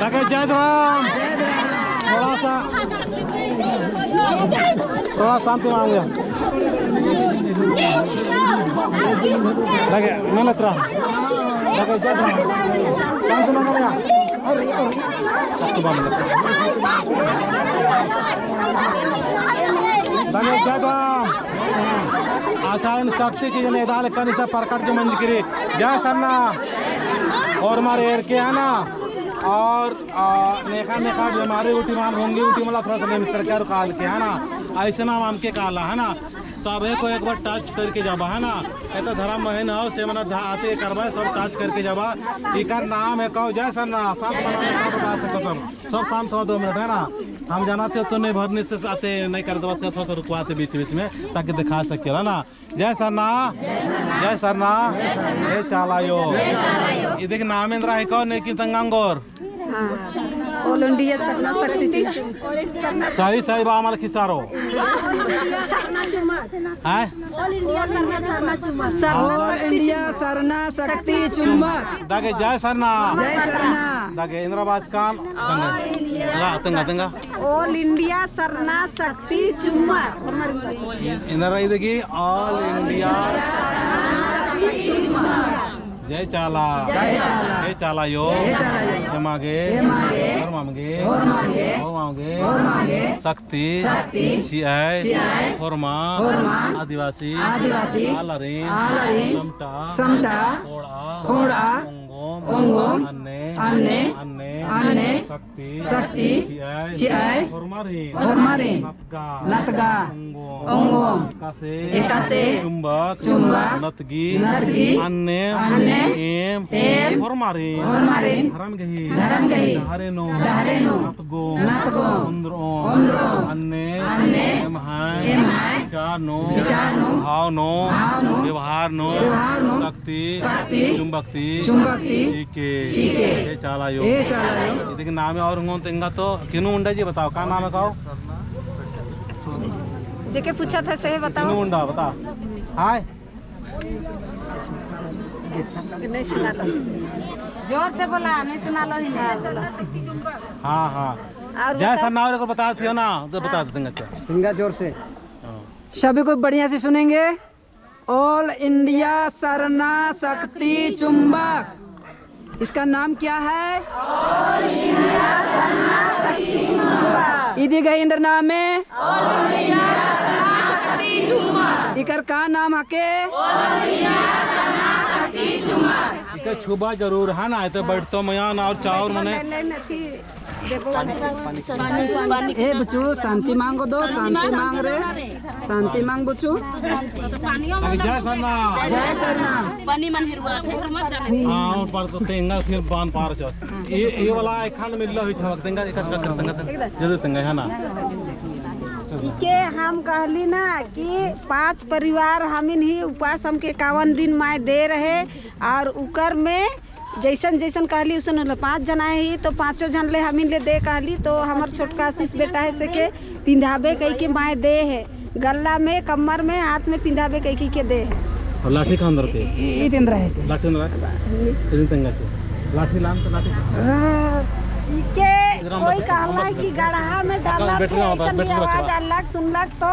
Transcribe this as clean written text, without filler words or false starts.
लगे जय राम। थोड़ा शांति मांगे लगे मेहनत रहा लगे जय राम शांति मांगेगा लगे जय राम आचार्य शक्ति चीज ने दाल कनी से प्रकट जो मंज करी जय सरना और हमारे एर के है ना और नेखा नेखा जो हमारे उठी मान होंगी उठी मतलब थोड़ा सा मिस्टर क्या काल के है ना ऐसे नाम आम के काला है ना सब को एक बार टच करके जाबा है ना ऐसा धर्म महीन हो से मना आते करवा सब टच करके जाबा इकर नाम है कहो जय सरना सब शांत हो 2 मिनट है ना हम जानते हो तो नहीं भरने से आते नहीं कर दो थोड़ा सा रुकवाते बीच बीच में ताकि दिखा सके है ना जय सरना जय सरना ये चालायो ये देख नामेंद्र है कौन है कि तंगांगोर ऑल इंडिया सरना शक्ति सही सही बा आम्हाला खिसारो है ऑल इंडिया सरना शक्ति चुम्बक दागे जय सरना जय सरना दागे इंद्राबाज खान तंगा तंगा ऑल इंडिया सरना शक्ति चुम्बक इंद्रा इधगी ऑल इंडिया जय चाला जय चाला यो जय मागे और मांगे शक्ति होरमा आदिवासी आलरीन समटा खोड़ा अन्ने शक्ति होरमारीन नतगा एकासे चुंबक नतगी अन्ने एम होरमारीन धरमगही धारेनो नतगो उंद्रो अन्ने विचारनो भावनो व्यवहारनो शक्ति चुंबकती चीके ये चालायो ಇದಕ್ಕೆ ನಾಮೇ और हों तेंगा तो किनु मुंडा जी बताओ क्या नाम है कहो जेके पूछा था सही बताओ किनु मुंडा बता हाय नहीं सुना लो जोर से बोला नहीं सुना लो हाँ हाँ जय सरनावर को बता थी ना तो बता देंगे तेंगा जोर से सभी को बढ़िया से सुनेंगे ऑल इंडिया सरना शक्ति चुंबक इसका नाम क्या है ऑल इंडिया सरना शक्ति चुंबक इदी गई इंद्र नाम में ऑल इंडिया सरना शक्ति चुंबक इकर का नाम हके ऑल इंडिया सरना शक्ति चुंबक इके छुबा जरूर है ना तो बैठतो मयान और चावर मने ए बच्चू शांति मांगो दो शांति मांग रे शांति मांग बच्चू जय सरना पानी मन हिरवा थे मत जाने हां पर तो तेंगा फिर बान पार चो ये वाला एखन मिललो होय छक तेंगा एकस का तेंगा जरूर तेंगा है ना इके हम कहली ना कि 5 परिवार हमिन ही उपास हमके 51 दिन माय दे रहे और उकर में जैसन जैसन कहली उसन 5 जना ही तो 5 जन ले हमिन ले दे कहली तो हमार छोटका आशीष बेटा है से के पिंधाबे कई के माय दे है गला में कमर में हाथ में पिंधाबे कई के दे है और लाठी का अंदर के ई दिन रहे थे लाठी अंदर तेंगा के लाठी लाम तो लाठी इके कोई कहला है कि गढ़ा में डालना आवाज अलग सुनलक तो